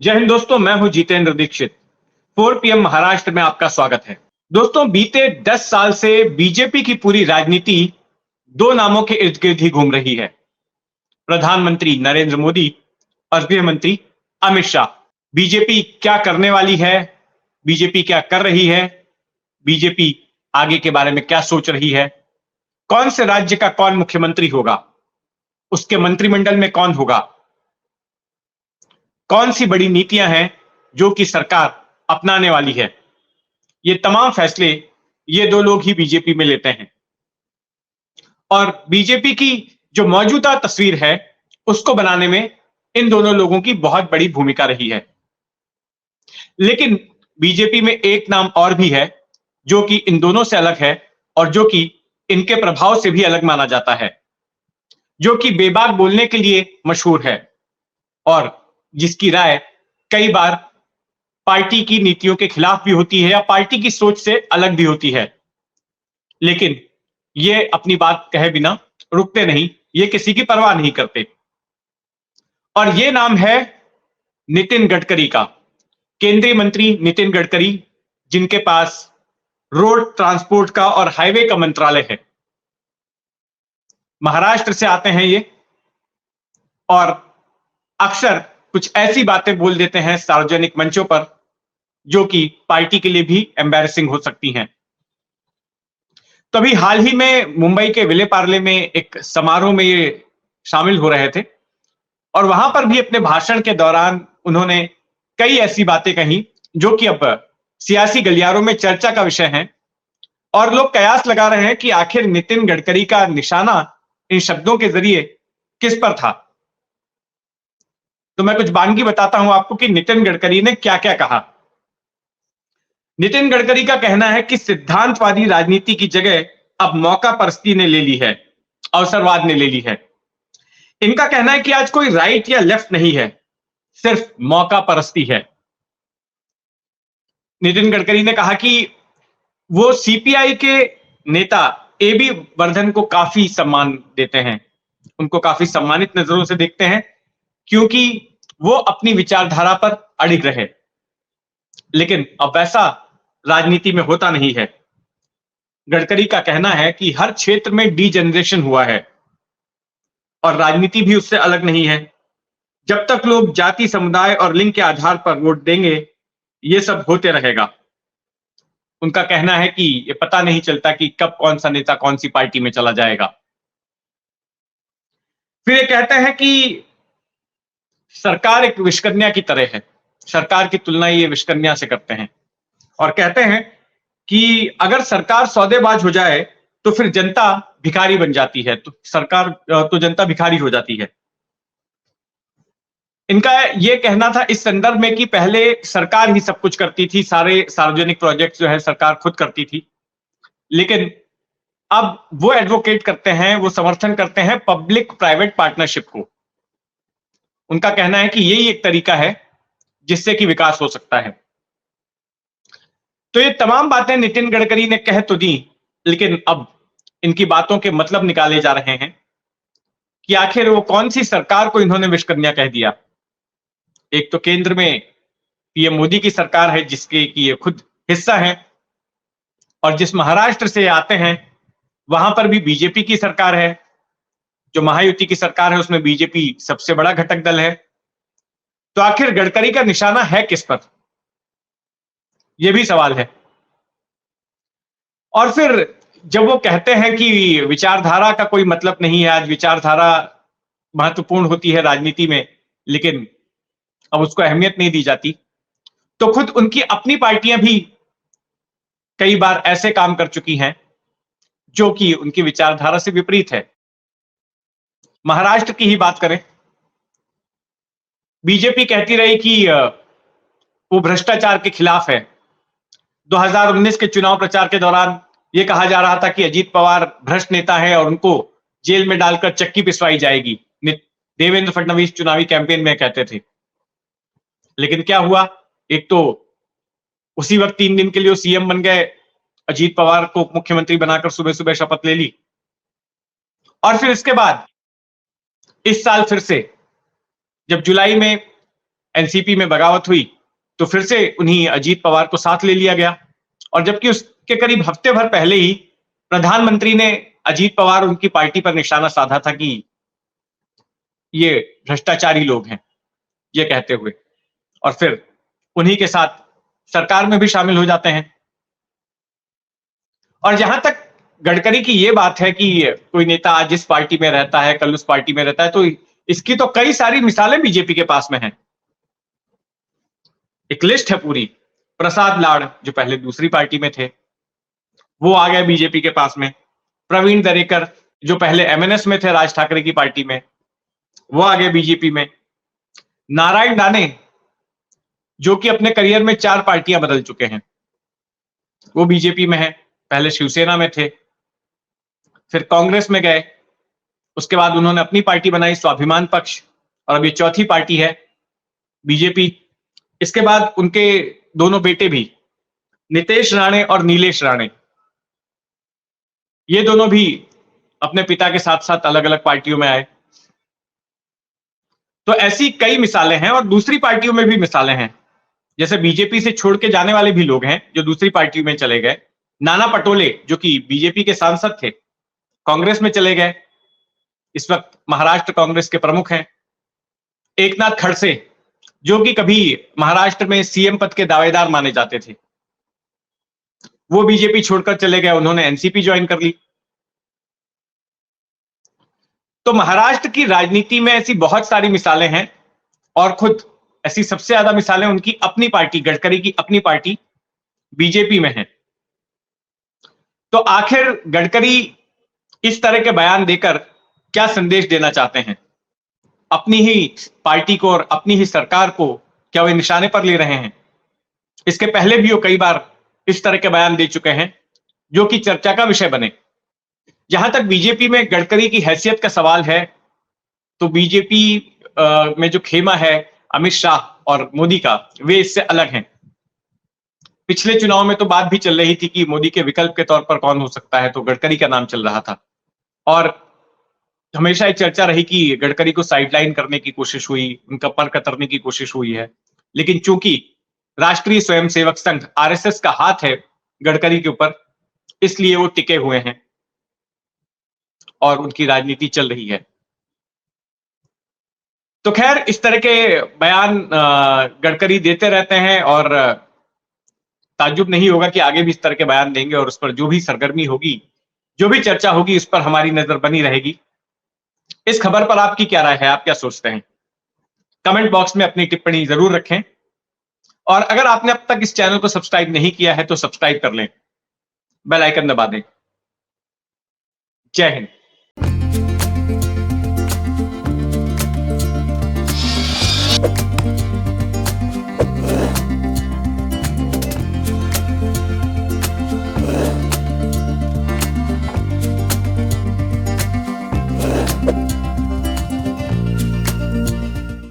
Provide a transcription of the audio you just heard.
जय हिंद दोस्तों, मैं हूं जितेंद्र दीक्षित। 4 PM महाराष्ट्र में आपका स्वागत है। दोस्तों, बीते 10 साल से बीजेपी की पूरी राजनीति दो नामों के इर्द गिर्द ही घूम रही है। प्रधानमंत्री नरेंद्र मोदी और गृह मंत्री अमित शाह। बीजेपी क्या करने वाली है, बीजेपी क्या कर रही है, बीजेपी आगे के बारे में क्या सोच रही है, कौन से राज्य का कौन मुख्यमंत्री होगा, उसके मंत्रिमंडल में कौन होगा, कौन सी बड़ी नीतियां हैं जो कि सरकार अपनाने वाली है, ये तमाम फैसले ये दो लोग ही बीजेपी में लेते हैं। और बीजेपी की जो मौजूदा तस्वीर है उसको बनाने में इन दोनों लोगों की बहुत बड़ी भूमिका रही है। लेकिन बीजेपी में एक नाम और भी है जो कि इन दोनों से अलग है और जो कि इनके प्रभाव से भी अलग माना जाता है, जो कि बेबाक बोलने के लिए मशहूर है और जिसकी राय कई बार पार्टी की नीतियों के खिलाफ भी होती है या पार्टी की सोच से अलग भी होती है। लेकिन ये अपनी बात कहे बिना रुकते नहीं, ये किसी की परवाह नहीं करते। और ये नाम है नितिन गडकरी का। केंद्रीय मंत्री नितिन गडकरी, जिनके पास रोड ट्रांसपोर्ट का और हाईवे का मंत्रालय है। महाराष्ट्र से आते हैं ये और अक्सर कुछ ऐसी बातें बोल देते हैं सार्वजनिक मंचों पर जो कि पार्टी के लिए भी एम्बैरेसिंग हो सकती हैं। तो अभी हाल ही में मुंबई के विले पार्ले में एक समारोह में ये शामिल हो रहे थे और वहां पर भी अपने भाषण के दौरान उन्होंने कई ऐसी बातें कही जो कि अब सियासी गलियारों में चर्चा का विषय है और लोग कयास लगा रहे हैं कि आखिर नितिन गडकरी का निशाना इन शब्दों के जरिए किस पर था। तो मैं कुछ बानगी बताता हूं आपको कि नितिन गडकरी ने क्या क्या कहा। नितिन गडकरी का कहना है कि सिद्धांतवादी राजनीति की जगह अब मौका परस्ती ने ले ली है, अवसरवाद ने ले ली है। इनका कहना है कि आज कोई राइट या लेफ्ट नहीं है, सिर्फ मौका परस्ती है। नितिन गडकरी ने कहा कि वो सीपीआई के नेता एबी वर्धन को काफी सम्मान देते हैं, उनको काफी सम्मानित नजरों से देखते हैं क्योंकि वो अपनी विचारधारा पर अड़िग रहे। लेकिन अब वैसा राजनीति में होता नहीं है। गडकरी का कहना है कि हर क्षेत्र में डीजेनरेशन हुआ है और राजनीति भी उससे अलग नहीं है। जब तक लोग जाति, समुदाय और लिंग के आधार पर वोट देंगे, ये सब होते रहेगा। उनका कहना है कि ये पता नहीं चलता कि कब कौन सा नेता कौन सी पार्टी में चला जाएगा। फिर ये कहते हैं कि सरकार एक विषकन्या की तरह है। सरकार की तुलना ये विषकन्या से करते हैं और कहते हैं कि अगर सरकार सौदेबाज हो जाए तो फिर जनता भिखारी बन जाती है, तो जनता भिखारी हो जाती है। इनका यह कहना था इस संदर्भ में कि पहले सरकार ही सब कुछ करती थी, सारे सार्वजनिक प्रोजेक्ट जो है सरकार खुद करती थी। लेकिन अब वो एडवोकेट करते हैं, वो समर्थन करते हैं पब्लिक प्राइवेट पार्टनरशिप को। उनका कहना है कि यही एक तरीका है जिससे कि विकास हो सकता है। तो ये तमाम बातें नितिन गडकरी ने कह तो दी, लेकिन अब इनकी बातों के मतलब निकाले जा रहे हैं कि आखिर वो कौन सी सरकार को इन्होंने विषकन्या कह दिया। एक तो केंद्र में पीएम मोदी की सरकार है जिसके कि ये खुद हिस्सा है, और जिस महाराष्ट्र से आते हैं वहां पर भी बीजेपी की सरकार है। जो महायुति की सरकार है उसमें बीजेपी सबसे बड़ा घटक दल है। तो आखिर गडकरी का निशाना है किस पर, यह भी सवाल है। और फिर जब वो कहते हैं कि विचारधारा का कोई मतलब नहीं है, आज विचारधारा महत्वपूर्ण होती है राजनीति में, लेकिन अब उसको अहमियत नहीं दी जाती, तो खुद उनकी अपनी पार्टियां भी कई बार ऐसे काम कर चुकी हैं जो कि उनकी विचारधारा से विपरीत है। महाराष्ट्र की ही बात करें, बीजेपी कहती रही कि वो भ्रष्टाचार के खिलाफ है। 2019 के चुनाव प्रचार के दौरान यह कहा जा रहा था कि अजीत पवार भ्रष्ट नेता है और उनको जेल में डालकर चक्की पिसवाई जाएगी। देवेंद्र फडणवीस चुनावी कैंपेन में कहते थे। लेकिन क्या हुआ, एक तो उसी वक्त 3 दिन के लिए वो सीएम बन गए, अजीत पवार को मुख्यमंत्री बनाकर सुबह सुबह शपथ ले ली, और फिर इसके बाद इस साल फिर से जब जुलाई में एनसीपी में बगावत हुई तो फिर से उन्हीं अजीत पवार को साथ ले लिया गया। और जबकि उसके करीब हफ्ते भर पहले ही प्रधानमंत्री ने अजीत पवार और उनकी पार्टी पर निशाना साधा था कि ये भ्रष्टाचारी लोग हैं, ये कहते हुए, और फिर उन्हीं के साथ सरकार में भी शामिल हो जाते हैं। और जहां तक गडकरी की ये बात है कि कोई नेता आज इस पार्टी में रहता है, कल उस पार्टी में रहता है, तो इसकी तो कई सारी मिसालें बीजेपी के पास में हैं। एक लिस्ट है पूरी। प्रसाद लाड़ जो पहले दूसरी पार्टी में थे, वो आ गए बीजेपी के पास में। प्रवीण दरेकर जो पहले एमएनएस में थे, राज ठाकरे की पार्टी में, वो आ गए बीजेपी में। नारायण राणे जो कि अपने करियर में 4 पार्टियां बदल चुके हैं, वो बीजेपी में है। पहले शिवसेना में थे, फिर कांग्रेस में गए, उसके बाद उन्होंने अपनी पार्टी बनाई स्वाभिमान पक्ष, और अब ये चौथी पार्टी है बीजेपी। इसके बाद उनके दोनों बेटे भी, नितेश राणे और नीलेश राणे, ये दोनों भी अपने पिता के साथ साथ अलग अलग पार्टियों में आए। तो ऐसी कई मिसालें हैं, और दूसरी पार्टियों में भी मिसालें हैं। जैसे बीजेपी से छोड़ के जाने वाले भी लोग हैं जो दूसरी पार्टियों में चले गए। नाना पटोले जो कि बीजेपी के सांसद थे, कांग्रेस में चले गए, इस वक्त महाराष्ट्र कांग्रेस के प्रमुख हैं। एकनाथ खड़से जो कि कभी महाराष्ट्र में सीएम पद के दावेदार माने जाते थे, वो बीजेपी छोड़कर चले गए, उन्होंने एनसीपी ज्वाइन कर ली। तो महाराष्ट्र की राजनीति में ऐसी बहुत सारी मिसालें हैं, और खुद ऐसी सबसे ज्यादा मिसालें उनकी अपनी पार्टी, गडकरी की अपनी पार्टी बीजेपी में है। तो आखिर गडकरी इस तरह के बयान देकर क्या संदेश देना चाहते हैं? अपनी ही पार्टी को और अपनी ही सरकार को क्या वे निशाने पर ले रहे हैं? इसके पहले भी वो कई बार इस तरह के बयान दे चुके हैं जो कि चर्चा का विषय बने। जहां तक बीजेपी में गडकरी की हैसियत का सवाल है, तो बीजेपी में जो खेमा है अमित शाह और मोदी का, वे इससे अलग हैं। पिछले चुनाव में तो बात भी चल रही थी कि मोदी के विकल्प के तौर पर कौन हो सकता है, तो गडकरी का नाम चल रहा था। और हमेशा एक चर्चा रही कि गडकरी को साइडलाइन करने की कोशिश हुई, उनका पर कतरने की कोशिश हुई है। लेकिन चूंकि राष्ट्रीय स्वयंसेवक संघ आरएसएस का हाथ है गडकरी के ऊपर, इसलिए वो टिके हुए हैं और उनकी राजनीति चल रही है। तो खैर, इस तरह के बयान गडकरी देते रहते हैं, और ताज्जुब नहीं होगा कि आगे भी इस तरह के बयान देंगे, और उस पर जो भी सरगर्मी होगी, जो भी चर्चा होगी, उस पर हमारी नजर बनी रहेगी। इस खबर पर आपकी क्या राय है? आप क्या सोचते हैं? कमेंट बॉक्स में अपनी टिप्पणी जरूर रखें, और अगर आपने अब तक इस चैनल को सब्सक्राइब नहीं किया है तो सब्सक्राइब कर लें, बेल आइकन दबा दें। जय हिंद।